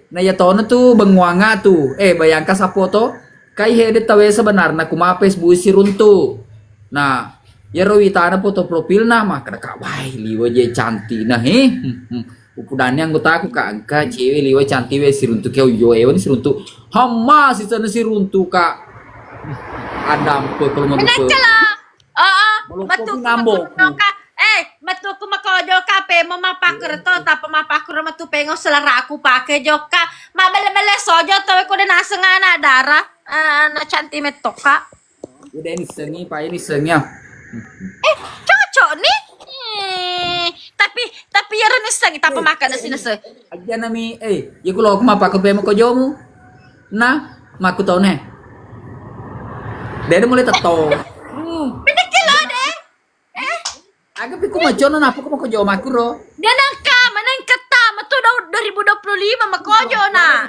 Nah ya tono tuh benguanga tuh. Bayangkan sapo to? Kai hedet tawe sebenarnya kumapes buisi runtu. Nah, ya rawi tanah foto profil nah mah kada kawai liwa je cantik nah Upudane anggota aku kak angka cewek liwa cantik we si runtu kau yo ewan si runtu. Hama si sana si runtu kak. Adam pe kalau mau pe. Menekala. Oo, Malungkot matu yung ko ngambok. makojo ka. Matu ko makojo ka pe mamapakir to tapa mapakir matu pengo selara aku pake joka. Mabele-bele sojo to ko na nasa nga na dara. Na centimet to ka. Udah ini sengi pak ini sengi ya. Cocok nih. Tapi ya rin isang tapa makan na sinasa. Aja nami ya kalau aku mapa ke mo ko jomu. Nah, maku tau ne. Dari mulai tato. Menekala de. Agak piku macono na apa ko ko jomu aku ro. Dia nangka, manang kata, matu 2025 makojo na.